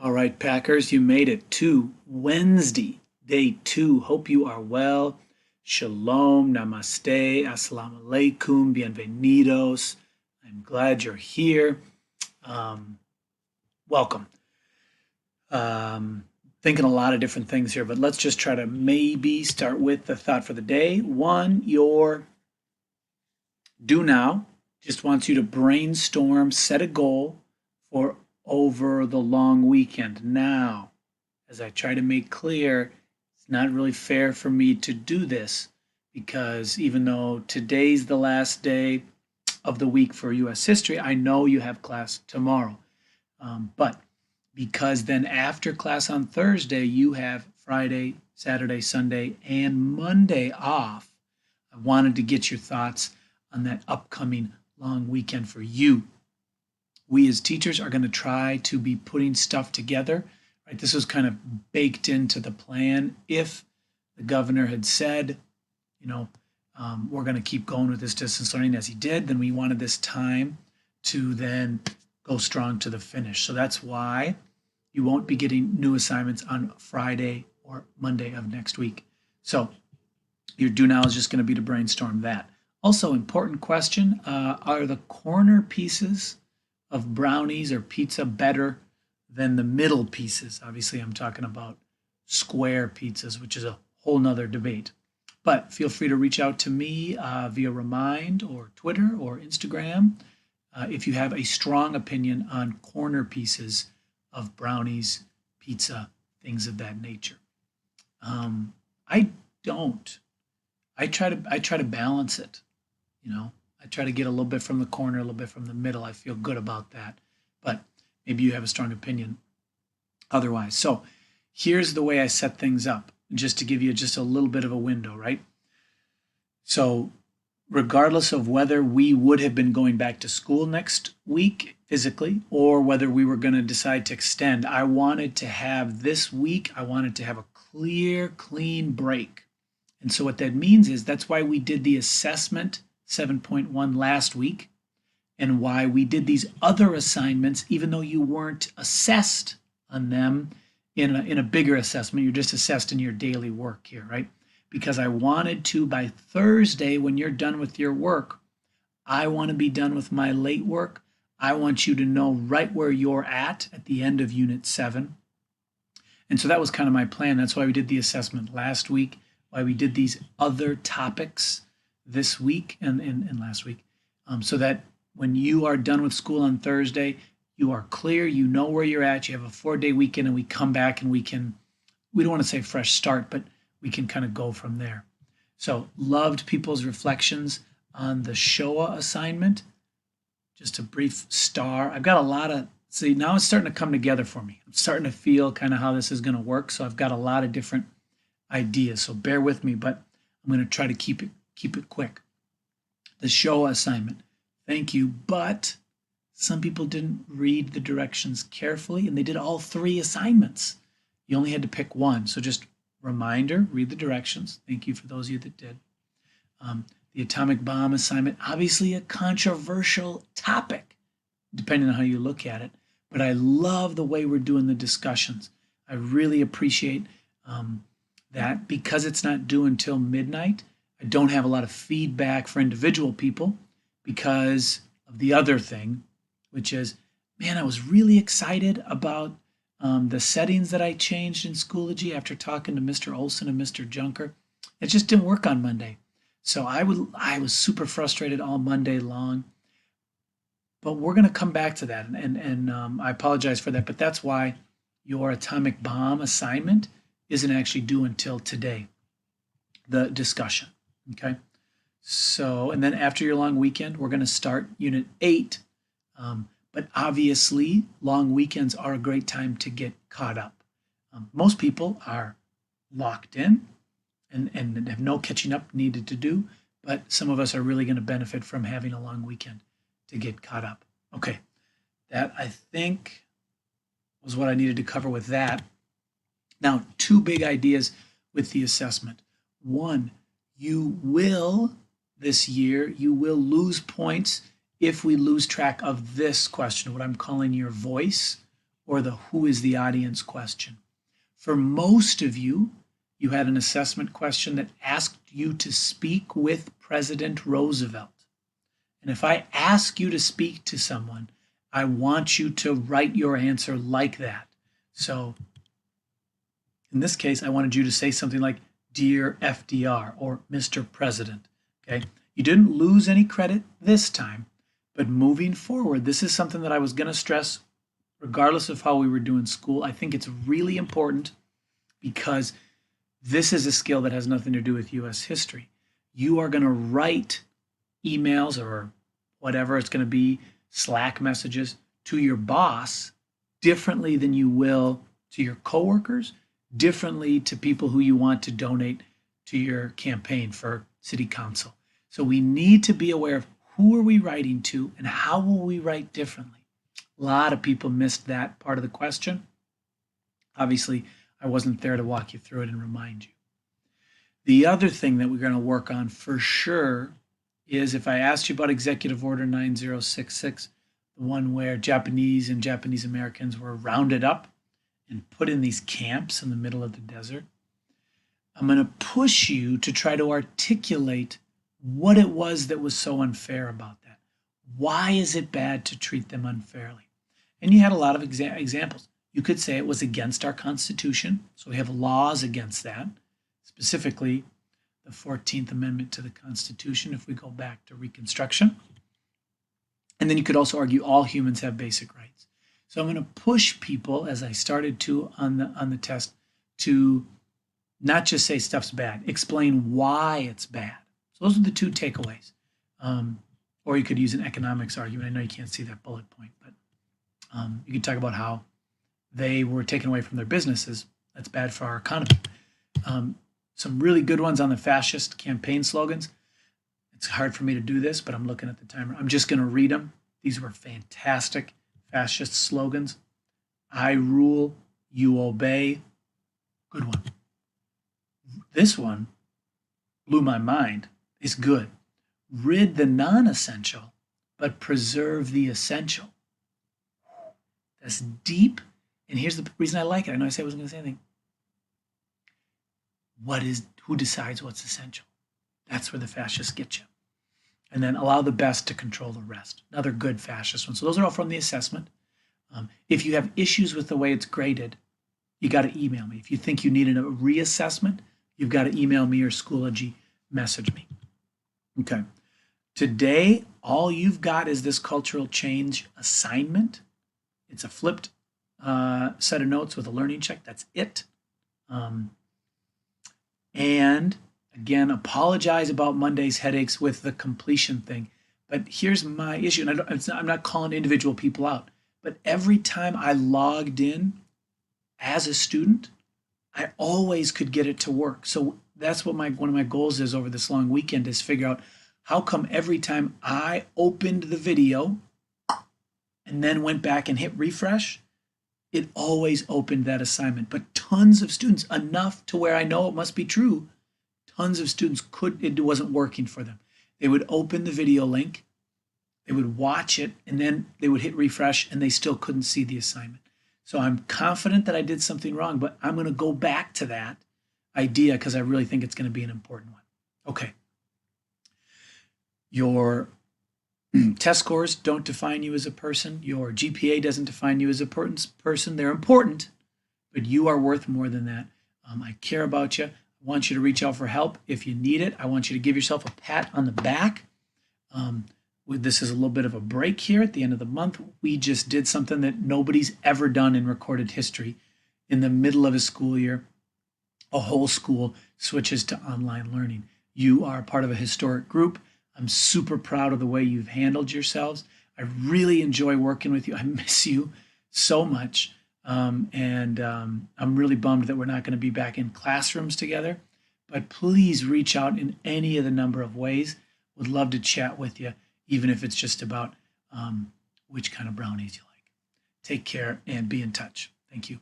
All right, Packers, you made it to Wednesday, day 2. Hope you are well. Shalom, namaste, assalamu alaikum, bienvenidos. I'm glad you're here. Um, Welcome. Um, Thinking a lot of different things here, but let's just try to maybe start with the thought for the day. One, your do now just wants you to brainstorm, set a goal for over the long weekend. Now, as I try to make clear, it's not really fair for me to do this because even though today's the last day of the week for US history, I know you have class tomorrow. But because then after class on Thursday, you have Friday, Saturday, Sunday, and Monday off, I wanted to get your thoughts on that upcoming long weekend for you. We as teachers are going to try to be putting stuff together. Right? This was kind of baked into the plan. If the governor had said, we're going to keep going with this distance learning as he did, then we wanted this time to then go strong to the finish. So that's why you won't be getting new assignments on Friday or Monday of next week. So your do now is just going to be to brainstorm that. Also, important question, are the corner pieces of brownies or pizza better than the middle pieces? Obviously, I'm talking about square pizzas, which is a whole nother debate. But feel free to reach out to me via Remind or Twitter or Instagram if you have a strong opinion on corner pieces of brownies, pizza, things of that nature. I don't. I try to balance it. I try to get a little bit from the corner, a little bit from the middle. I feel good about that. But maybe you have a strong opinion otherwise. So here's the way I set things up, just to give you just a little bit of a window, right? So regardless of whether we would have been going back to school next week physically or whether we were going to decide to extend, I wanted to have this week, I wanted to have a clear, clean break. And so what that means is that's why we did the assessment 7.1 last week and why we did these other assignments, even though you weren't assessed on them in a bigger assessment. You're just assessed in your daily work here, right? Because I wanted to, by Thursday, when you're done with your work, I want to be done with my late work. I want you to know right where you're at the end of Unit 7. And so that was kind of my plan. That's why we did the assessment last week, why we did these other topics this week and last week, so that when you are done with school on Thursday, you are clear, you know where you're at, you have a 4-day weekend, and we come back and we don't want to say fresh start, but we can kind of go from there. So loved people's reflections on the Shoah assignment. Just a brief star. I've got a lot of, see, now it's starting to come together for me. I'm starting to feel kind of how this is going to work. So I've got a lot of different ideas. So bear with me, but I'm going to try to keep it quick. The Shoah assignment. Thank you, but some people didn't read the directions carefully and they did all 3 assignments. You only had to pick one. So just reminder, read the directions. Thank you for those of you that did. The atomic bomb assignment, obviously a controversial topic, depending on how you look at it. But I love the way we're doing the discussions. I really appreciate that because it's not due until midnight. I don't have a lot of feedback for individual people because of the other thing, which is, man, I was really excited about the settings that I changed in Schoology after talking to Mr. Olson and Mr. Junker. It just didn't work on Monday. So I was super frustrated all Monday long. But we're going to come back to that, and I apologize for that, but that's why your atomic bomb assignment isn't actually due until today, the discussion, okay? So, and then after your long weekend, we're going to start Unit 8, but obviously long weekends are a great time to get caught up. Most people are locked in and have no catching up needed to do, but some of us are really going to benefit from having a long weekend to get caught up. Okay, that I think was what I needed to cover with that. Now, 2 big ideas with the assessment. One, you will this year, you will lose points if we lose track of this question, what I'm calling your voice or the who is the audience question. For most of you, you had an assessment question that asked you to speak with President Roosevelt. And if I ask you to speak to someone, I want you to write your answer like that. So in this case, I wanted you to say something like, Dear FDR or Mr. President. Okay, you didn't lose any credit this time, but moving forward, this is something that I was going to stress regardless of how we were doing school. I think it's really important because this is a skill that has nothing to do with US history. You are going to write emails or whatever it's going to be, Slack messages to your boss differently than you will to your coworkers, differently to people who you want to donate to your campaign for city council. So we need to be aware of who are we writing to and how will we write differently. A lot of people missed that part of the question. Obviously, I wasn't there to walk you through it and remind you. The other thing that we're going to work on for sure is if I asked you about Executive Order 9066, the one where Japanese and Japanese Americans were rounded up and put in these camps in the middle of the desert, I'm going to push you to try to articulate what it was that was so unfair about that. Why is it bad to treat them unfairly? And you had a lot of examples. You could say it was against our Constitution, so we have laws against that, specifically the 14th Amendment to the Constitution, if we go back to Reconstruction. And then you could also argue all humans have basic rights. So I'm going to push people, as I started to on the test, to not just say stuff's bad, explain why it's bad. So those are the two takeaways. Or you could use an economics argument. I know you can't see that bullet point, but you could talk about how they were taken away from their businesses. That's bad for our economy. Some really good ones on the fascist campaign slogans. It's hard for me to do this, but I'm looking at the timer. I'm just going to read them. These were fantastic fascist slogans. I rule, you obey. Good one. This one blew my mind. It's good. Rid the non-essential, but preserve the essential. That's deep. And here's the reason I like it. I know I said I wasn't going to say anything. Who decides what's essential? That's where the fascists get you. And then allow the best to control the rest. Another good fascist one. So those are all from the assessment. If you have issues with the way it's graded, you got to email me. If you think you need a reassessment, you've got to email me or Schoology message me. Okay. Today, all you've got is this cultural change assignment. It's a flipped set of notes with a learning check. That's it. And again, apologize about Monday's headaches with the completion thing. But here's my issue, and I'm not calling individual people out, but every time I logged in as a student, I always could get it to work. So that's what one of my goals is over this long weekend, is figure out how come every time I opened the video and then went back and hit refresh, it always opened that assignment. But tons of students, enough to where I know it must be true, tons of students it wasn't working for them. They would open the video link, they would watch it, and then they would hit refresh and they still couldn't see the assignment. So I'm confident that I did something wrong, but I'm going to go back to that idea because I really think it's going to be an important one. Okay. Your test scores don't define you as a person. Your GPA doesn't define you as a person. They're important, but you are worth more than that. I care about you. I want you to reach out for help if you need it. I want you to give yourself a pat on the back. This is a little bit of a break here at the end of the month. We just did something that nobody's ever done in recorded history. In the middle of a school year, a whole school switches to online learning. You are part of a historic group. I'm super proud of the way you've handled yourselves. I really enjoy working with you. I miss you so much. And I'm really bummed that we're not going to be back in classrooms together. But please reach out in any of the number of ways. Would love to chat with you, even if it's just about which kind of brownies you like. Take care and be in touch. Thank you.